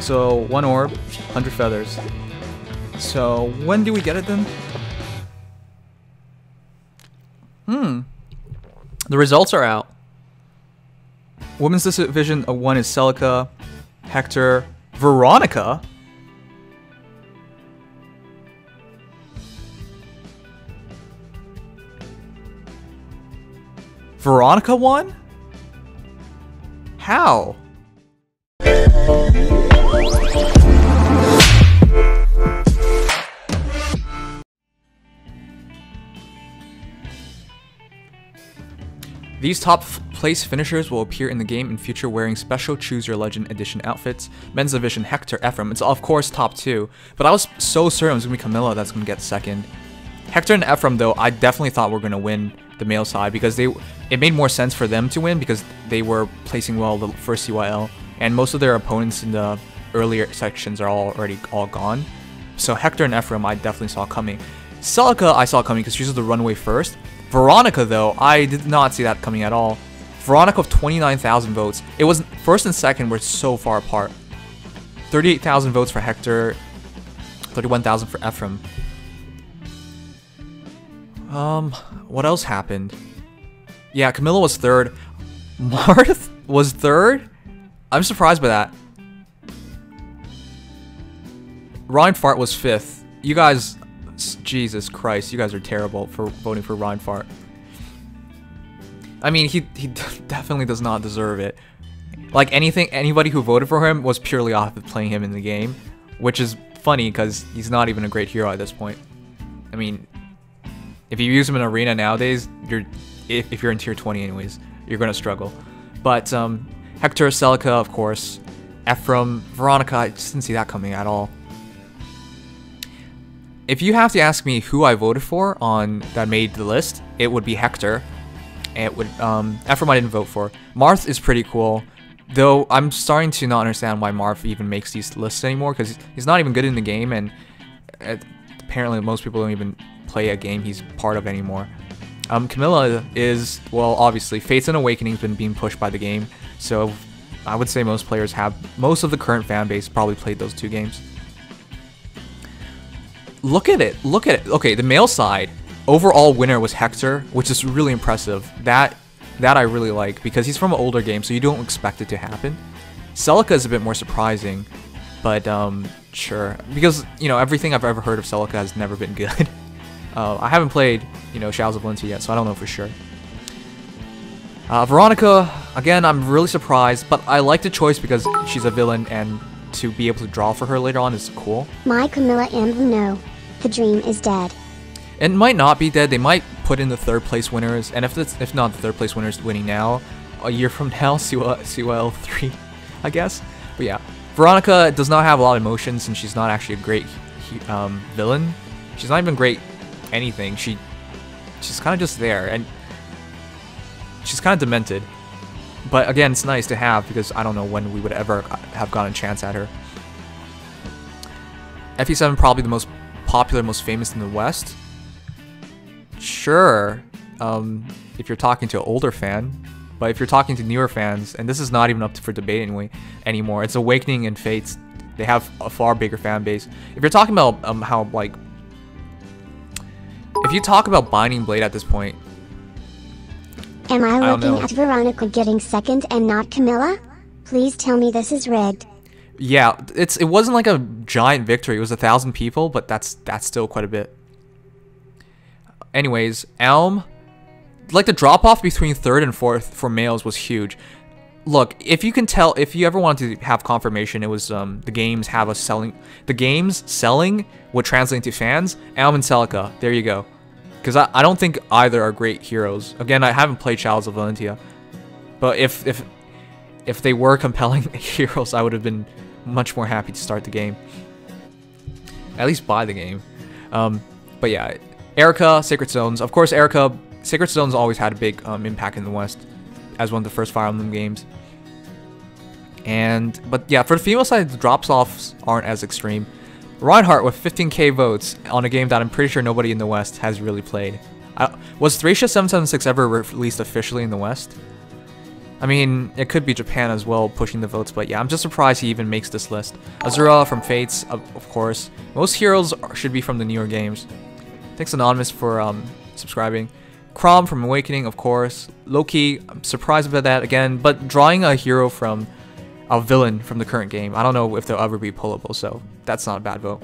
So 1 orb, 100 feathers. So when do we get it then? The results are out. Women's Division 1 is Celica, Hector, Veronica. Veronica won? How? These top place finishers will appear in the game in future wearing special Choose Your Legend Edition outfits. Men's Division, Hector, Ephraim. It's of course top 2, but I was so certain it was going to be Camilla that's going to get second. Hector and Ephraim, though, I definitely thought were going to win the male side because it made more sense for them to win because they were placing well the first CYL, and most of their opponents in the earlier sections are already all gone. So Hector and Ephraim I definitely saw coming. Celica I saw coming because she was the runaway first. Veronica, though, I did not see that coming at all. Veronica with 29,000 votes. It was first and second were so far apart. 38,000 votes for Hector, 31,000 for Ephraim. What else happened? Yeah, Camilla was third. Marth was third? I'm surprised by that. Reinfart was fifth. You guys... Jesus Christ, you guys are terrible for voting for Reinfart. I mean, he definitely does not deserve it. Like, anybody who voted for him was purely off of playing him in the game, which is funny because he's not even a great hero at this point. I mean, if you use him in Arena nowadays, if you're in tier 20 anyways, you're gonna struggle. But Hector, Celica, of course, Ephraim, Veronica, I just didn't see that coming at all. If you have to ask me who I voted for on that made the list, it would be Hector. It would Ephraim I didn't vote for. Marth is pretty cool, though I'm starting to not understand why Marth even makes these lists anymore because he's not even good in the game, and apparently most people don't even play a game he's part of anymore. Camilla is, well, obviously Fates and Awakening's been being pushed by the game, so I would say most players have, most of the current fan base probably played those 2 games. Look at it, look at it. Okay, the male side, overall winner was Hector, which is really impressive. That I really like because he's from an older game, so you don't expect it to happen. Celica is a bit more surprising, but sure, because you know everything I've ever heard of Celica has never been good. I haven't played, you know, Shadows of Valentia yet, so I don't know for sure. Veronica, again, I'm really surprised, but I like the choice because she's a villain, and to be able to draw for her later on is cool. My Camilla Emblem, no. The dream is dead. It might not be dead. They might put in the 3rd place winners, and if not the 3rd place winners winning now, a year from now, CYL 3, I guess. But yeah, Veronica does not have a lot of emotions, and she's not actually a great villain. She's not even great anything. She's kind of just there, and she's kind of demented. But again, it's nice to have because I don't know when we would ever have gotten a chance at her. FE7 probably the most popular, most famous in the West. Sure, if you're talking to an older fan, but if you're talking to newer fans, and this is not even up for debate anymore, it's Awakening and Fates. They have a far bigger fan base. If you're talking about how like, if you talk about Binding Blade at this point. Am I looking at Veronica getting second and not Camilla? Please tell me this is rigged. Yeah, it wasn't like a giant victory. It was 1,000 people, but that's still quite a bit. Anyways, Elm, like the drop off between 3rd and 4th for males was huge. Look, if you can tell, if you ever wanted to have confirmation, it was the games have a selling. The games selling would translate to fans. Elm and Celica, there you go. Because I don't think either are great heroes. Again, I haven't played Shadows of Valentia, but if they were compelling heroes, I would have been much more happy to start the game. At least buy the game. But yeah, Erica, Sacred Stones. Of course, Erica, Sacred Stones always had a big impact in the West as one of the first Fire Emblem games. But yeah, for the female side, the drops-offs aren't as extreme. Reinhardt with 15k votes on a game that I'm pretty sure nobody in the West has really played. Was Thracia 776 ever released officially in the West? I mean, it could be Japan as well pushing the votes, but yeah, I'm just surprised he even makes this list. Azura from Fates, of course. Most heroes should be from the newer games. Thanks Anonymous for subscribing. Crom from Awakening, of course. Loki, I'm surprised about that again, but drawing a hero from a villain from the current game, I don't know if they'll ever be pullable, so that's not a bad vote.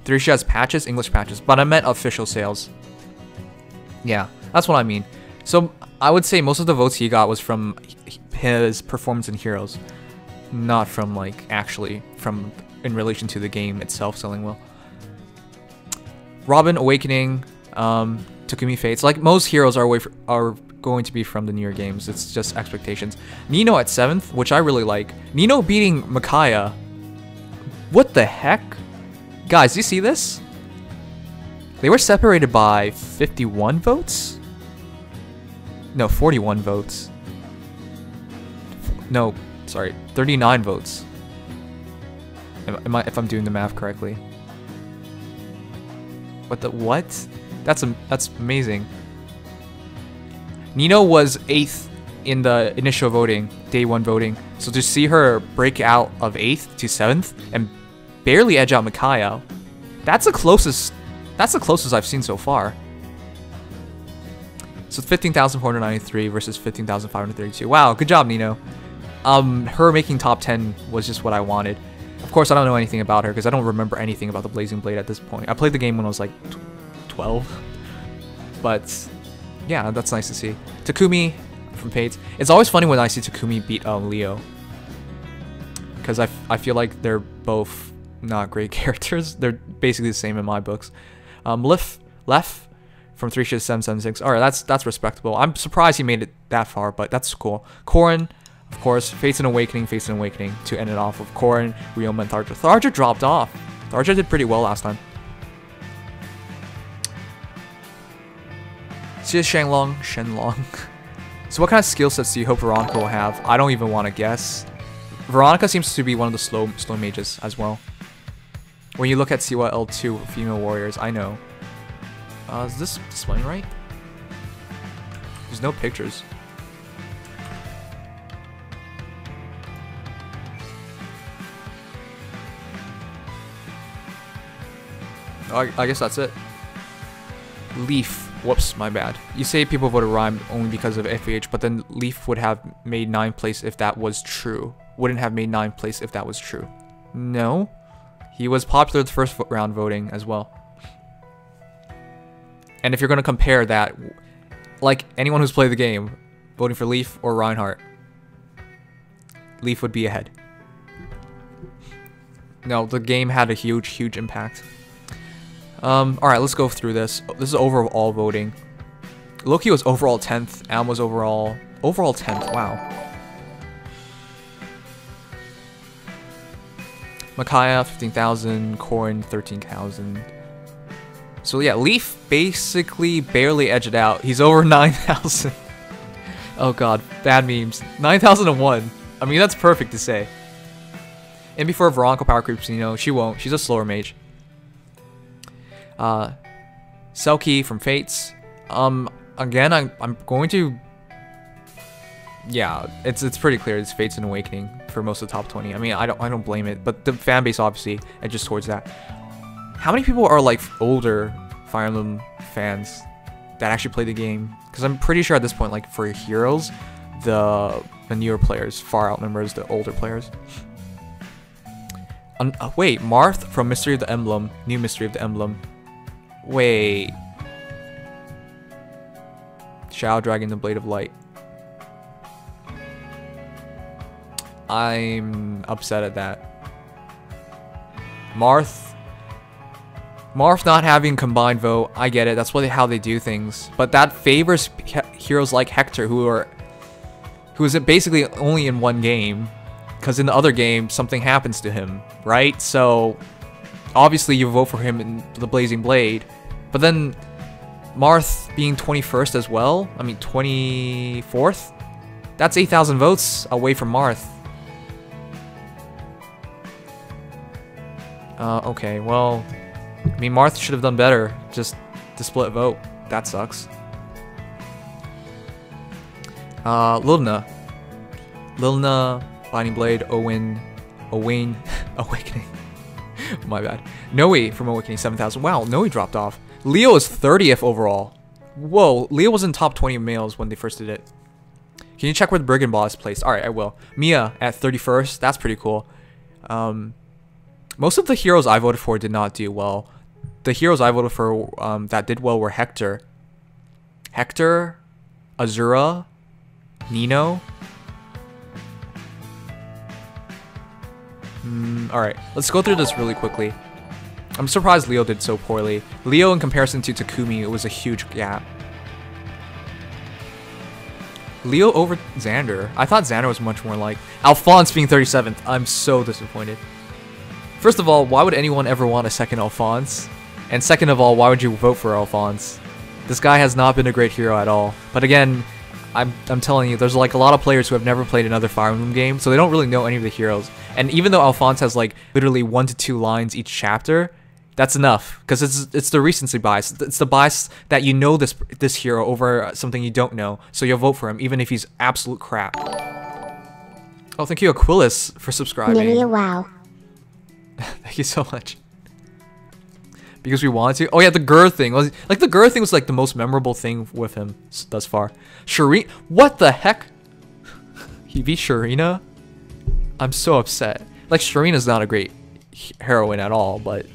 Threesha has patches, English patches, but I meant official sales. Yeah, that's what I mean. So I would say most of the votes he got was from his performance in Heroes, not from like actually from in relation to the game itself selling well. Robin Awakening, Takumi Fates, like most heroes are going to be from the newer games. It's just expectations. Nino at 7th, which I really like. Nino beating Micaiah. What the heck? Guys, do you see this? They were separated by 51 votes? No, 41 votes. No, sorry, 39 votes. If I'm doing the math correctly. What? That's amazing. Nino was 8th in the initial voting, day 1 voting. So to see her break out of 8th to 7th and barely edge out Micaiah, that's the closest I've seen so far. So 15,493 versus 15,532. Wow, good job, Nino. Her making top 10 was just what I wanted. Of course, I don't know anything about her because I don't remember anything about the Blazing Blade at this point. I played the game when I was like 12. But yeah, that's nice to see. Takumi from Fates. It's always funny when I see Takumi beat Leo. Because I feel like they're both not great characters. They're basically the same in my books. Lef from 3776. Alright, that's respectable. I'm surprised he made it that far, but that's cool. Corrin, of course, Fates and Awakening to end it off with Corrin, Ryoma, and Tharja. Tharja dropped off. Tharja did pretty well last time. Shenlong. So what kind of skill sets do you hope Veronica will have? I don't even want to guess. Veronica seems to be one of the slow mages as well. When you look at Siwa L2 female warriors, I know. Is this displaying right? There's no pictures. Oh, I guess that's it. Leaf. Whoops, my bad. You say people voted Rhyme only because of FAH, but then Leaf would have made 9th place if that was true. Wouldn't have made 9th place if that was true. No. He was popular the first round voting as well. And if you're going to compare that, like anyone who's played the game, voting for Leaf or Reinhardt, Leaf would be ahead. No, the game had a huge impact. Alright, let's go through this. This is overall voting. Loki was overall 10th. Am was overall 10th. Wow. Micaiah 15,000. Corrin 13,000. So yeah, Leaf basically barely edged it out. He's over 9,000. Oh god, bad memes. 9,001. I mean, that's perfect to say. And before Veronica power creeps, you know, she won't. She's a slower mage. Selkie from Fates. Again, I'm going to. Yeah, it's pretty clear. It's Fates and Awakening for most of the top 20. I mean, I don't blame it, but the fan base obviously edges towards that. How many people are like older Fire Emblem fans that actually play the game? Because I'm pretty sure at this point, like for Heroes, the newer players far outnumbers the older players. Wait, Marth from Mystery of the Emblem, new Mystery of the Emblem. Wait. Shadow Dragon, the Blade of Light. I'm upset at that. Marth not having combined vote, I get it. That's how they do things. But that favors heroes like Hector, who is basically only in one game, because in the other game something happens to him, right? So obviously you vote for him in the Blazing Blade, but then Marth being 21st as well. I mean 24th. That's 8,000 votes away from Marth. Okay, well, I mean, Marth should have done better just to split vote. That sucks. Luna. Lilna, Binding Blade, Owain, Awakening. My bad. Noe from Awakening 7,000. Wow, Noe dropped off. Leo is 30th overall. Whoa, Leo was in top 20 males when they first did it. Can you check where the Brigand Boss placed? Alright, I will. Mia at 31st. That's pretty cool. Most of the heroes I voted for did not do well. The heroes I voted for that did well were Hector, Azura, Nino. Alright, let's go through this really quickly. I'm surprised Leo did so poorly. Leo in comparison to Takumi, it was a huge gap. Leo over Xander. I thought Xander was much more like Alphonse being 37th. I'm so disappointed. First of all, why would anyone ever want a second Alphonse? And second of all, why would you vote for Alphonse? This guy has not been a great hero at all. But again, I'm telling you, there's like a lot of players who have never played another Fire Emblem game, so they don't really know any of the heroes. And even though Alphonse has like literally 1 to 2 lines each chapter, that's enough, because it's the recency bias. It's the bias that you know this hero over something you don't know, so you'll vote for him even if he's absolute crap. Oh, thank you Aquilas for subscribing. Nini, wow. Thank you so much. Because we wanted to. Oh yeah, the Gur thing was like the most memorable thing with him thus far. Shireen, what the heck? He beat Shirina? I'm so upset. Like Shirina's not a great heroine at all, but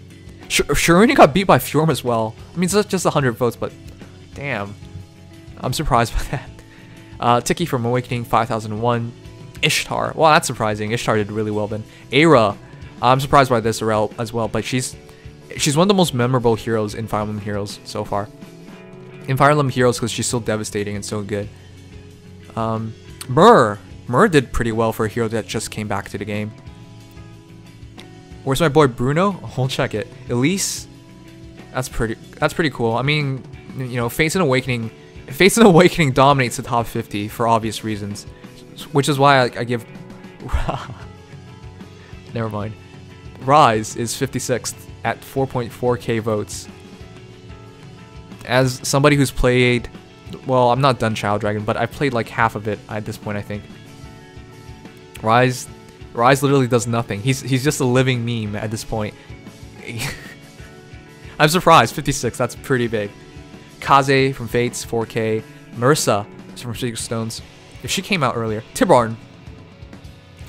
Shirina got beat by Fjorm as well. I mean, it's just 100 votes, but damn. I'm surprised by that. Tiki from Awakening 5001. Ishtar. Wow, that's surprising. Ishtar did really well then. Aira. I'm surprised by this as well, but she's one of the most memorable heroes in Fire Emblem Heroes so far. In Fire Emblem Heroes because she's so devastating and so good. Myrrh did pretty well for a hero that just came back to the game. Where's my boy Bruno? I'll check it. Elise, that's pretty cool. I mean, you know, Fates and Awakening dominates the top 50 for obvious reasons, which is why I give. Never mind. Rise is 56th at 4.4k votes. As somebody who's played, well, I'm not done Child Dragon, but I've played like half of it at this point, I think. Rise literally does nothing. He's just a living meme at this point. I'm surprised. 56, that's pretty big. Kaze from Fates, 4k. Mursa from Secret Stones. If she came out earlier. Tibarn.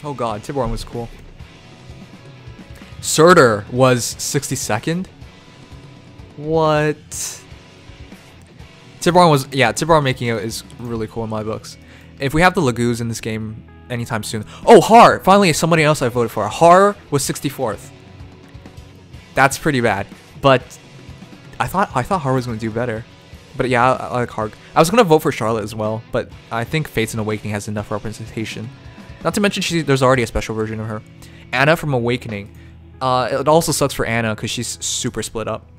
Oh god, Tibarn was cool. Surtur was 62nd. What? Tibarn making it is really cool in my books. If we have the Lagoos in this game anytime soon. Oh, Haar! Finally, somebody else I voted for. Haar was 64th. That's pretty bad. But I thought Haar was going to do better. But yeah, I like Haar. I was going to vote for Charlotte as well, but I think Fates and Awakening has enough representation. Not to mention there's already a special version of her. Anna from Awakening. It also sucks for Anna because she's super split up.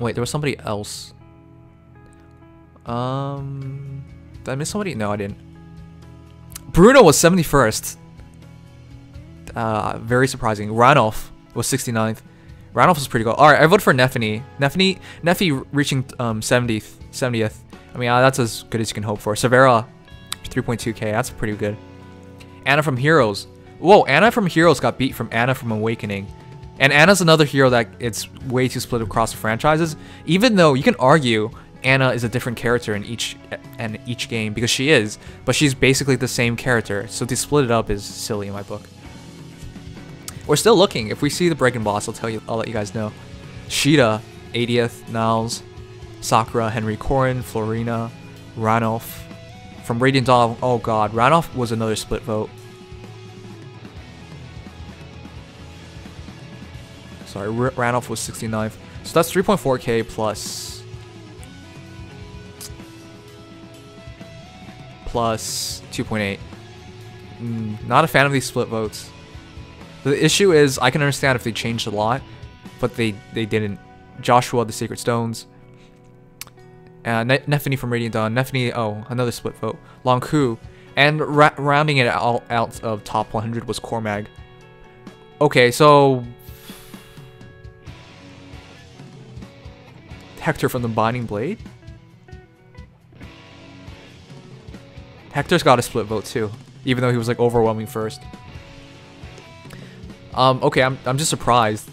Wait, there was somebody else. Did I miss somebody? No, I didn't. Bruno was 71st. Very surprising. Ranulf was 69th. Ranulf was pretty good. Alright, I voted for Nephenee. Nephenee reaching 70th. I mean, that's as good as you can hope for. Severa, 3.2k. That's pretty good. Anna from Heroes. Whoa, Anna from Heroes got beat from Anna from Awakening. And Anna's another hero that it's way too split across the franchises. Even though you can argue Anna is a different character in each game, because she is, but she's basically the same character, so to split it up is silly in my book. We're still looking. If we see the Brigand Boss, I'll let you guys know. Sheeta, 80th, Niles, Sakura, Henry Corrin, Florina, Ranulf. From Radiant Dawn, oh god, Ranulf was another split vote. Sorry, Ranulf was 69th. So that's 3.4k plus 2.8. Not a fan of these split votes. The issue is, I can understand if they changed a lot, but they didn't. Joshua, the Sacred Stones. Nephenee from Radiant Dawn. Nephenee, oh, another split vote. Longku. And rounding it out of top 100 was Cormag. Okay, so Hector from the Binding Blade? Hector's got a split vote too. even though he was like overwhelming first. Okay, I'm just surprised.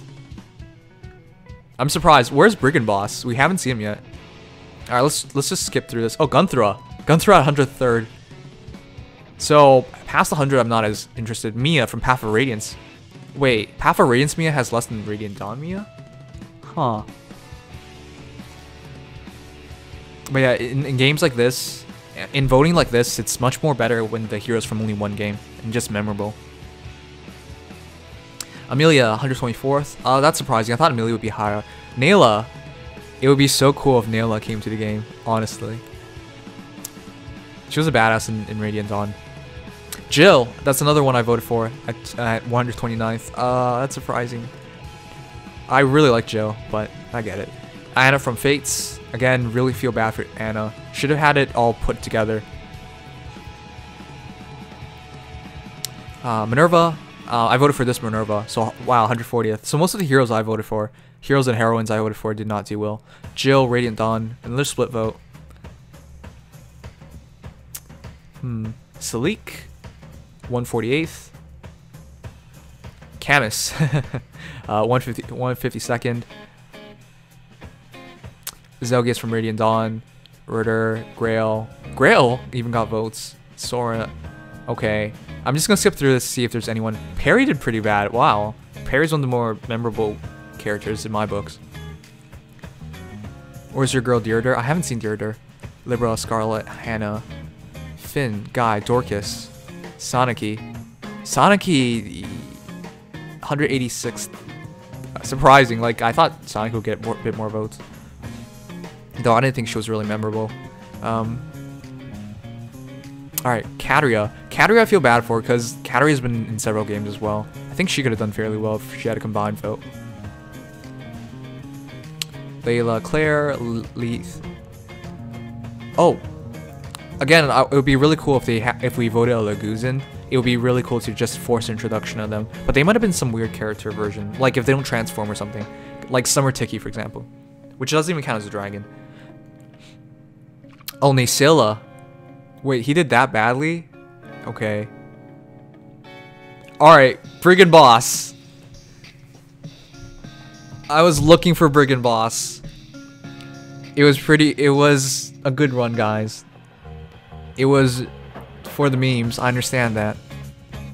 I'm surprised. Where's Brigand Boss? We haven't seen him yet. All right, let's just skip through this. Oh, Gunthra at 103rd. So past 100, I'm not as interested. Mia from Path of Radiance. Wait, Path of Radiance Mia has less than Radiant Dawn Mia? Huh. But yeah, in games like this, in voting like this, it's much more better when the heroes from only one game and just memorable. Amelia, 124th. That's surprising. I thought Amelia would be higher. Nayla. It would be so cool if Nayla came to the game, honestly. She was a badass in Radiant Dawn. Jill, that's another one I voted for at 129th. That's surprising. I really like Jill, but I get it. Anna from Fates. Again, really feel bad for Anna. Should have had it all put together. Minerva. I voted for this Minerva. So, wow, 140th. So most of the heroes I voted for, heroes and heroines I voted for, did not do well. Jill, Radiant Dawn, another split vote. Celica, 148th. Camus, 152nd. Zelgius from Radiant Dawn. Ritter, Grail. Grail even got votes. Sora. Okay. I'm just gonna skip through this to see if there's anyone. Perry did pretty bad. Wow. Perry's one of the more memorable characters in my books. Where's your girl Deirdre? I haven't seen Deirdre. Libra, Scarlet, Hannah, Finn, Guy, Dorcas, Sonicy. Sonicy, 186th. Surprising. Like, I thought Sonic would get a bit more votes. Though I didn't think she was really memorable. Alright, Catria. Catria I feel bad for because Catria's been in several games as well. I think she could have done fairly well if she had a combined vote. Layla, Claire, Leith. Oh! Again, it would be really cool if we voted a Laguzin. It would be really cool to just force introduction of them. But they might have been some weird character version. Like if they don't transform or something. Like Summer Tiki, for example. Which doesn't even count as a dragon. Oh, Nasilla. Wait, he did that badly? Okay. Alright, Brigand Boss. I was looking for Brigand Boss. It was a good run, guys. It was for the memes, I understand that.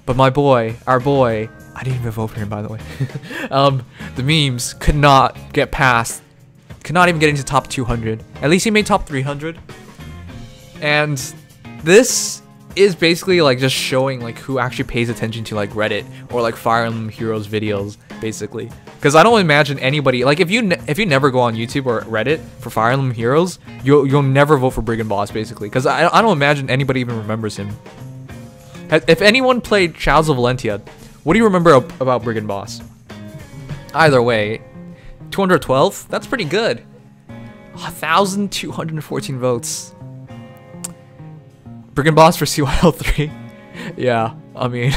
But my boy, our boy, I didn't even vote for him, by the way. The memes could not get past, could not even get into top 200. At least he made top 300. And this is basically like just showing like who actually pays attention to like Reddit or like Fire Emblem Heroes videos, basically. Because I don't imagine anybody, like if you never go on YouTube or Reddit for Fire Emblem Heroes, you'll never vote for Brigand Boss, basically. Because I don't imagine anybody even remembers him. If anyone played Childs of Valentia, what do you remember about Brigand Boss? Either way, 212, that's pretty good. 1,214 votes. Brigand Boss for CYL3. Yeah, I mean,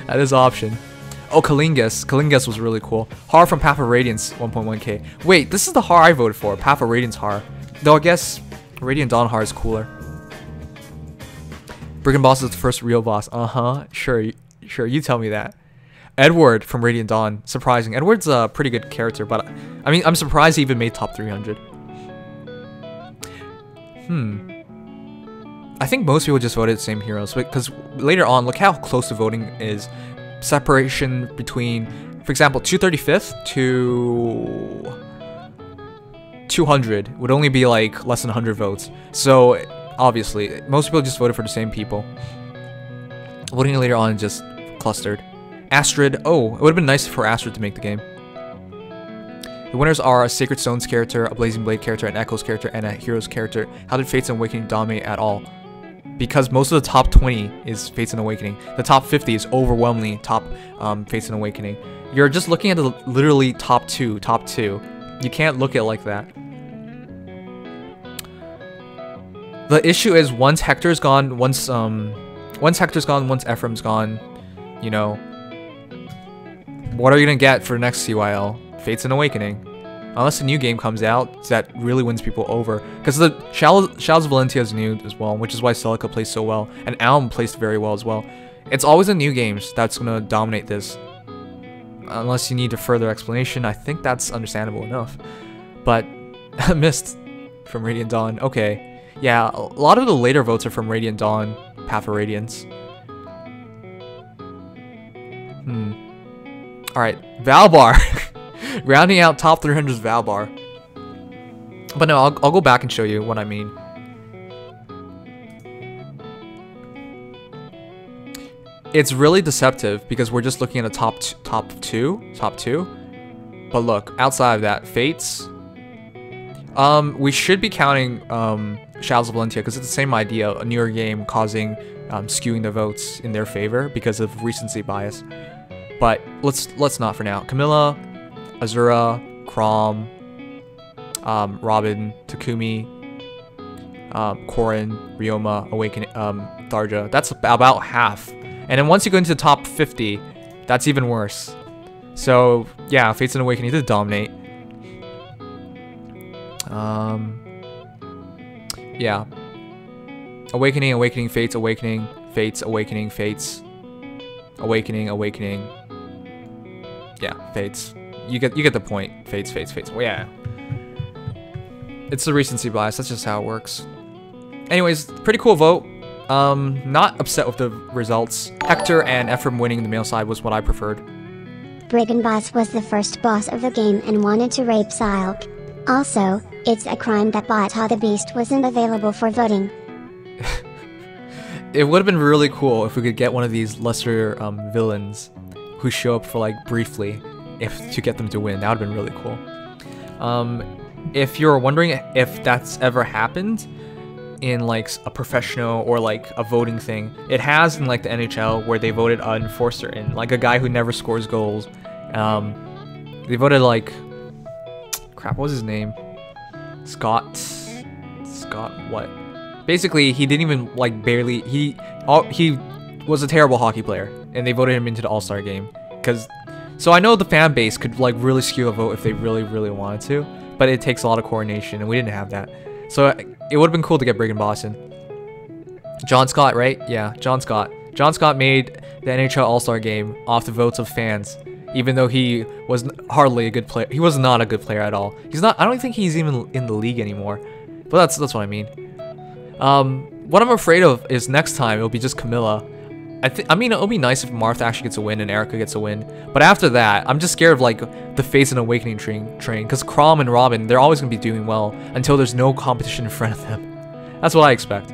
that is an option. Oh, Kalingas. Kalingas was really cool. Haar from Path of Radiance, 1.1k. Wait, this is the Haar I voted for. Path of Radiance Haar. Though I guess Radiant Dawn Haar is cooler. Brigand Boss is the first real boss. Uh-huh. Sure, you tell me that. Edward from Radiant Dawn. Surprising. Edward's a pretty good character, but I mean, I'm surprised he even made top 300. I think most people just voted the same heroes, because later on, look how close the voting is. Separation between, for example, 235th to 200 would only be like less than 100 votes. So obviously, most people just voted for the same people. Voting later on is just clustered. Astrid. Oh, it would have been nice for Astrid to make the game. The winners are a Sacred Stones character, a Blazing Blade character, an Echoes character, and a Heroes character. How did Fates and Awakening dominate at all? Because most of the top 20 is Fates and Awakening. The top 50 is overwhelmingly top Fates and Awakening. You're just looking at the literally top two. You can't look at it like that. The issue is once Hector's gone, once Ephraim's gone, you know, what are you gonna get for next CYL? Fates and Awakening. Unless a new game comes out that really wins people over. Because the Shadows of Valentia is new as well, which is why Celica plays so well. And Elm plays very well as well. It's always the new games that's going to dominate this. Unless you need a further explanation, I think that's understandable enough. But, Mist from Radiant Dawn. Okay. Yeah, a lot of the later votes are from Radiant Dawn, Path of Radiance. Alright, Valbar. Rounding out top 300's Valbar. But no, I'll go back and show you what I mean. It's really deceptive because we're just looking at the top two. But look, outside of that, Fates. We should be counting Shadows of Valentia because it's the same idea, a newer game causing skewing the votes in their favor because of recency bias. But let's not for now. Camilla, Azura, Chrom, Robin, Takumi, Corrin, Ryoma, Awakening, Tharja. That's about half. And then once you go into the top 50, that's even worse. So yeah, Fates and Awakening did dominate. Yeah. Awakening, Awakening, Fates, Awakening, Fates, Awakening, Fates, Awakening, Awakening. Yeah, Fates. You get the point. Fates, Fates, Fates. Well, yeah. It's the recency bias. That's just how it works. Anyways, pretty cool vote. Not upset with the results. Hector and Ephraim winning the male side was what I preferred. Brigand Boss was the first boss of the game and wanted to rape Celica. Also, it's a crime that Bata the Beast wasn't available for voting. It would have been really cool if we could get one of these lesser villains who show up for like briefly to get them to win. That would have been really cool. If you're wondering if that's ever happened in like a professional or like a voting thing, it has in like the NHL where they voted an enforcer in, like a guy who never scores goals. They voted like, crap, what was his name? Scott what? Basically, he didn't even like barely, he was a terrible hockey player and they voted him into the All-Star game. So I know the fan base could like really skew a vote if they really wanted to, but it takes a lot of coordination and we didn't have that. So it would have been cool to get Brigand Boss in. John Scott, right? Yeah, John Scott. John Scott made the NHL All-Star game off the votes of fans, even though he was hardly a good player. He was not a good player at all. He's not. I don't think he's even in the league anymore. But that's what I mean. What I'm afraid of is next time it'll be just Camilla. I mean, it'll be nice if Martha actually gets a win and Erica gets a win. But after that, I'm just scared of like the Fates and Awakening train. Because Chrom and Robin, they're always gonna be doing well until there's no competition in front of them. That's what I expect.